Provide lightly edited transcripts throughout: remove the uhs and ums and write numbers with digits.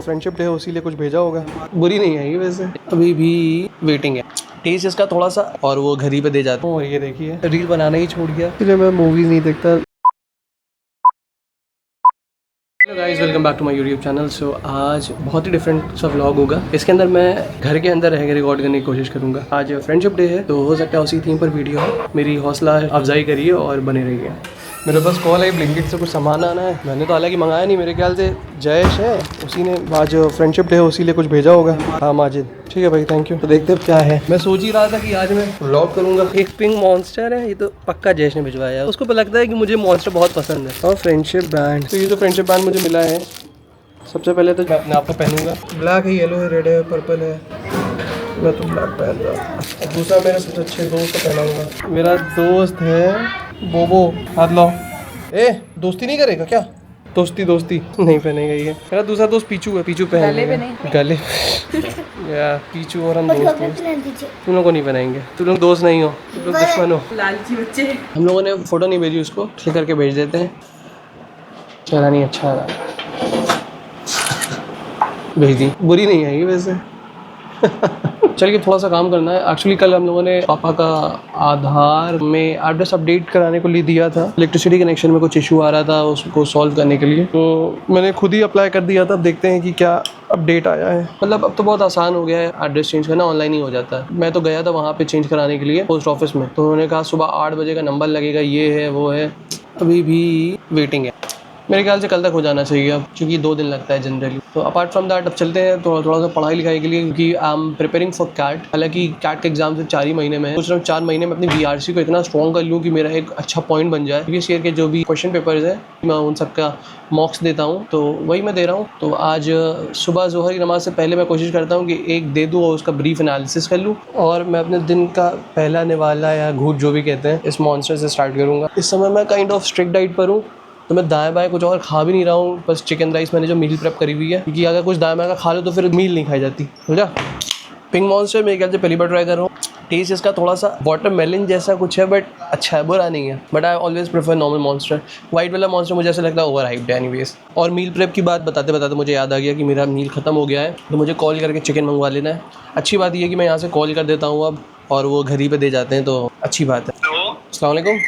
Friendship day है उसीलिए कुछ भेजा होगा। बुरी नहीं आई वैसे, अभी भी वेटिंग है। टेस्ट इसका थोड़ा सा, और वो घर ही पे दे जाता हूँ। और ये देखिए रील बनाना ही छोड़ गया, इसलिए मैं मूवीज नहीं देखता। Hello guys, welcome back to my YouTube channel. So आज बहुत ही डिफरेंट सा व्लॉग होगा। इसके अंदर मैं घर के अंदर रह के रिकॉर्ड करने की कोशिश करूंगा। आज फ्रेंडशिप डे है तो हो सकता है उसी थीम पर वीडियो है। मेरी हौसला अफजाई करिए और बने रहिए। मेरे पास कॉल है, ब्लिंकिट से कुछ सामान आना है। मैंने तो हालांकि मंगाया नहीं, मेरे ख्याल से जयेश है, उसी ने आज फ्रेंडशिप डे है उसीलिए कुछ भेजा होगा। हाँ माजिद, ठीक है भाई, थैंक यू। तो देखते हैं क्या है। मैं सोच ही रहा था कि आज मैं व्लॉग करूंगा। एक पिंक मॉन्स्टर है, ये तो पक्का जयेश ने भिजवाया है। उसको लगता है कि मुझे मॉन्स्टर बहुत पसंद है। और फ्रेंडशिप बैंड, तो ये जो फ्रेंडशिप बैंड मुझे मिला है, सबसे पहले तो मैं अपने आप को पहनूंगा। ब्लैक है, येलो है, रेड है, पर्पल है। मैं तो ब्लैक पहन रहा हूँ। दूसरा मेरे सबसे अच्छे दोस्त को पहनाऊंगा। मेरा दोस्त है बोबो। हाथ लाओ। ए, दोस्ती नहीं करेगा क्या? दोस्ती नहीं पहनेगा ये। मेरा दूसरा दोस्त पीछू है, पीछू पहनेगा गले या पीछू। और हम दोस्त तुम लोग को नहीं पहनाएंगे, तुम लोग दोस्त नहीं हो, तुम लोग दुश्मन हो, लालची बच्चे। हम लोगों ने फोटो नहीं भेजी उसको, क्लिक करके भेज देते हैं। चला नहीं अच्छा रहा, भेज दी। बुरी नहीं आई वैसे। चलिए थोड़ा सा काम करना है। एक्चुअली कल हम लोगों ने पापा का आधार में एड्रेस अपडेट कराने को लिए दिया था। इलेक्ट्रिसिटी कनेक्शन में कुछ इशू आ रहा था, उसको सॉल्व करने के लिए तो मैंने खुद ही अप्लाई कर दिया था। अब देखते हैं कि क्या अपडेट आया है। मतलब अब तो बहुत आसान हो गया है, एड्रेस चेंज करना ऑनलाइन ही हो जाता है। मैं तो गया था वहाँ पे चेंज कराने के लिए पोस्ट ऑफिस में, तो उन्होंने कहा सुबह 8 बजे का नंबर लगेगा, ये है वो है। अभी भी वेटिंग है। मेरे ख्याल से कल तक हो जाना चाहिए अब, क्योंकि 2 दिन लगता है जनरली। तो अपार्ट फ्रॉम दैट अब चलते हैं थोड़ा सा पढ़ाई लिखाई के लिए, क्योंकि I am preparing for CAT. हालांकि कैट के एग्जाम से 4 ही महीने में है। सोच रहा हूँ 4 महीने में अपनी VRC को इतना स्ट्रॉन्ग कर लूँ कि मेरा एक अच्छा पॉइंट बन जाए। प्रीवियस ईयर के जो भी क्वेश्चन पेपर्स है मैं उन सबका मॉक्स देता हूँ, तो वही मैं दे रहा हूँ। तो आज सुबह जोहर की नमाज से पहले मैं कोशिश करता हूँ कि एक दे दूँ और उसका ब्रीफ एनालिसिस कर लूँ, और मैं अपने दिन का पहला निवाला या घूट जो भी कहते हैं इस मॉन्स्टर से स्टार्ट करूँगा। इस समय मैं काइंड ऑफ स्ट्रिक्ट डाइट पर हूँ, तो मैं दाएं बाएं कुछ और खा भी नहीं रहा हूँ। बस चिकन राइस मैंने जो मील प्रेप करी हुई है, क्योंकि अगर कुछ दाएं बाएं का खा लो तो फिर मील नहीं खाई जाती। समझा? पिंक मॉन्स्टर मेरे ख्याल से पहली बार ट्राई कर रहा हूँ। टेस्ट इसका थोड़ा सा वाटरमेलन जैसा कुछ है, बट अच्छा है, बुरा नहीं है। But I always prefer normal monster. White वाला मॉन्स्टर मुझे ऐसा लगता है ओवर हाइप्ड है एनीवेज। और मील प्रेप की बात बताते बताते मुझे याद आ गया कि मेरा मील खत्म हो गया है, तो मुझे कॉल करके चिकन मंगवा लेना है। अच्छी बात यह है कि मैं यहाँ से कॉल कर देता हूँ अब, और वो घर ही पे दे जाते हैं, तो अच्छी बात है। अस्सलाम वालेकुम।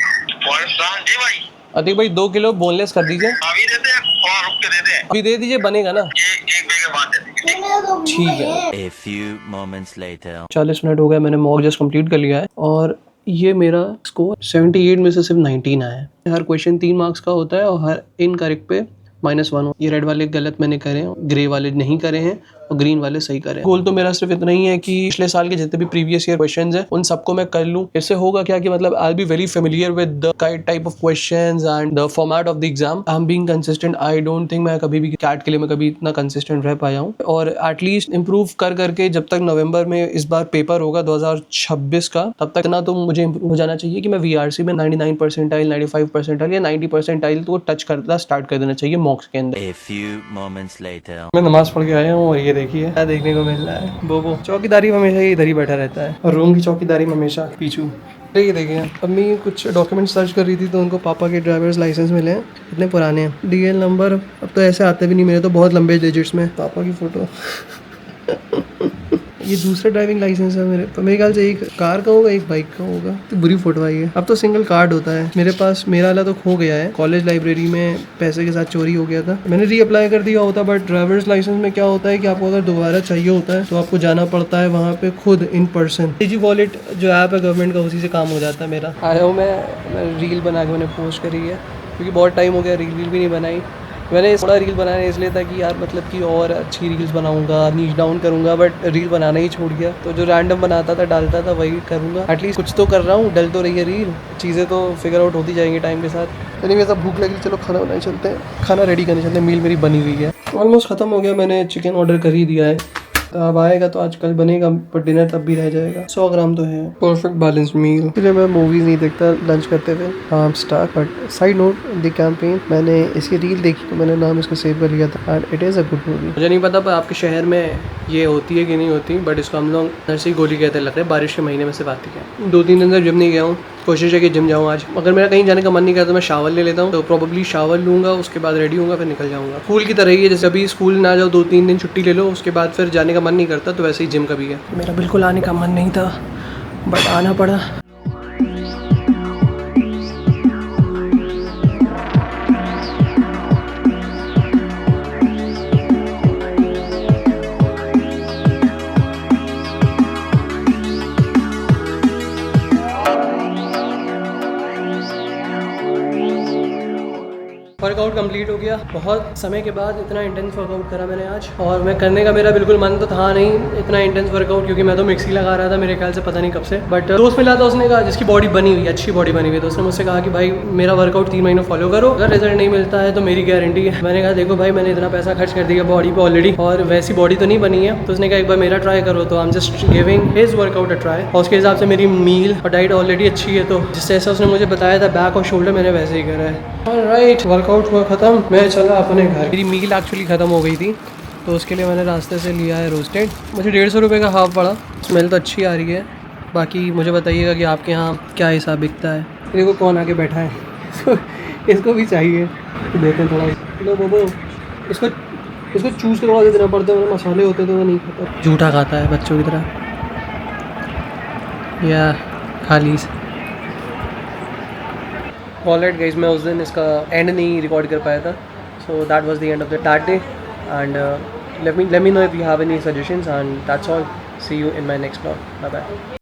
अतीक भाई 2 किलो बोनलेस कर दीजिए। अभी देते हैं, थोड़ा रुक के देते हैं। अभी दे दीजिए, बनेगा ना? एक बजे के बाद देते हैं। ठीक है। A few moments later. 40 minute हो गए, मैंने मॉक जस्ट कंप्लीट कर लिया है, और ये मेरा स्कोर 78 में से सिर्फ 19 आया है। हर क्वेश्चन 3 मार्क्स का होता है, और हर इनकरेक्ट पे -1 हो। ये रेड वाले गलत मैंने करे हैं, ग्रे वाले नहीं करे हैं, और ग्रीन वाले सही करे हैं। गोल तो मेरा सिर्फ इतना ही है कि पिछले साल के जितने भी प्रीवियस ईयर क्वेश्चंस हैं उन सबको मैं कर लूँ। इससे होगा क्या कि मतलब I will be very familiar with the type of questions and the format of the exam. I am being consistent. I don't think मैं कभी भी कैट के लिए मैं कभी इतना कंसिस्टेंट रह पाया हूँ। और एटलीस्ट इंप्रूव कर करके जब तक नवंबर में इस बार पेपर होगा 2026 का, तब तक इतना तो मुझे इंप्रूव हो जाना चाहिए कि मैं VRC में 99 परसेंटाइल, 95 परसेंटाइल या 90 परसेंटाइल तो टच करता स्टार्ट कर देना चाहिए मॉक्स के अंदर। A few moments later. मैं नमाज पढ़ के आया हूँ, और ये देखिए क्या देखने को मिल रहा है। बोबो चौकीदारी में हमेशा इधर ही बैठा रहता है, और रूम की चौकीदारी में हमेशा पीछू। ये देखिए अम्मी कुछ डॉक्यूमेंट सर्च कर रही थी, तो उनको पापा के ड्राइवर्स लाइसेंस मिले हैं, इतने पुराने हैं। DL नंबर अब तो ऐसे आते भी नहीं, मेरे तो बहुत लंबे डिजिट्स में। पापा की फ़ोटो ये दूसरा ड्राइविंग लाइसेंस है मेरे, तो मेरे ख्याल से एक कार का होगा, एक बाइक का होगा। तो बुरी फोटो आई है। अब तो सिंगल कार्ड होता है मेरे पास। मेरा वाला तो खो गया है, कॉलेज लाइब्रेरी में पैसे के साथ चोरी हो गया था। मैंने रीअप्लाई कर दिया होता, बट ड्राइवर्स लाइसेंस में क्या होता है कि आपको अगर दोबारा चाहिए होता है तो आपको जाना पड़ता है वहाँ पे खुद इन पर्सन। डिजी वॉलेट जो ऐप है गवर्नमेंट का, उसी से काम हो जाता है मेरा। आया हूँ मैं रील बना के मैंने पोस्ट करी है, क्योंकि बहुत टाइम हो गया रील भी नहीं बनाई। मैंने थोड़ा रील बनाने इसलिए था कि यार मतलब कि और अच्छी रील्स बनाऊंगा, नीच डाउन करूंगा, बट रील बनाना ही छोड़ गया। तो जो रैंडम बनाता था डालता था वही करूंगा। एटलीस्ट कुछ तो कर रहा हूँ, डल तो रही है रील। चीज़ें तो फिगर आउट होती जाएंगी टाइम के साथ। एनीवेज अब भूख लगी, चलो खाना बनाने चलते हैं, खाना रेडी करने चलते हैं। मील मेरी बनी हुई है, ऑलमोस्ट ख़त्म हो गया। मैंने चिकन ऑर्डर कर ही दिया है, अब आएगा तो आज कल बनेगा, पर डिनर तब भी रह जाएगा। 100 ग्राम तो है। Perfect balance meal. इसलिए मैं मूवीज़ नहीं देखता लंच करते हुए। हाँ star. But side note the campaign, मैंने इसकी रील देखी तो मैंने नाम इसका सेव कर लिया था, and it is a good movie. मुझे नहीं पता पर आपके शहर में ये होती है कि नहीं होती, बट इसको हम लोग नरसी गोली कहते हैं, लगता है बारिश के महीने में सिर्फ आती है। 2-3 दिन से जिम नहीं गया हूँ, कोशिश है कि जिम जाऊँ आज। अगर मेरा कहीं जाने का मन नहीं करता तो मैं शावर ले लेता हूँ, तो प्रोबेबली शावर लूँगा, उसके बाद रेडी होऊंगा, फिर निकल जाऊँगा। स्कूल की तरह ही है, जैसे अभी स्कूल ना जाओ 2-3 दिन छुट्टी ले लो, उसके बाद फिर जाने का मन नहीं करता, तो वैसे ही जिम का भी है। मेरा बिल्कुल आने का मन नहीं था बट आना पड़ा। वर्कआउट कंप्लीट हो गया। बहुत समय के बाद इतना इंटेंस वर्कआउट करा मैंने आज, और मैं करने का मेरा बिल्कुल मन तो था नहीं इतना इंटेंस वर्कआउट, क्योंकि मैं तो मिक्सी लगा रहा था मेरे ख्याल से पता नहीं कब से। बट दोस्त मिला था, उसने कहा, जिसकी बॉडी बनी हुई, अच्छी बॉडी बनी हुई, तो उसने मुझसे कहा कि भाई मेरा वर्कआउट 3 महीने फॉलो करो, अगर रिजल्ट नहीं मिलता है तो मेरी गारंटी है। मैंने कहा देखो भाई, मैंने इतना पैसा खर्च कर दिया बॉडी पर ऑलरेडी, और वैसी बॉडी तो नहीं बनी है। तो उसने कहा एक बार मेरा ट्राई करो, तो I am just giving his workout a try. और उसके हिसाब से मेरी मील और डाइट ऑलरेडी अच्छी है, तो जिस जैसा उसने मुझे बताया था बैक और शोल्डर, मैंने वैसे ही करा है। ऑलराइट, वर्कआउट हुआ ख़त्म, मैं चला अपने घर। मेरी मील एक्चुअली ख़त्म हो गई थी, तो उसके लिए मैंने रास्ते से लिया है रोस्टेड। मुझे 150 रुपये का हाफ पड़ा। स्मेल तो अच्छी आ रही है। बाकी मुझे बताइएगा कि आपके यहाँ क्या हिसाब बिकता है। देखो कौन आके बैठा है इसको भी चाहिए, देते हैं थोड़ा। लो बोबो, इसको चूज़ करवा के देना पड़ता है, मसाले होते तो वो नहीं खाता, झूठा खाता है बच्चों की तरह, या खाली। ऑलराइट गाइस, मैं उस दिन इसका एंड नहीं रिकॉर्ड कर पाया था, so that was the end of the that day, and let me know if you have any suggestions, and that's all. See you in my next vlog. Bye bye.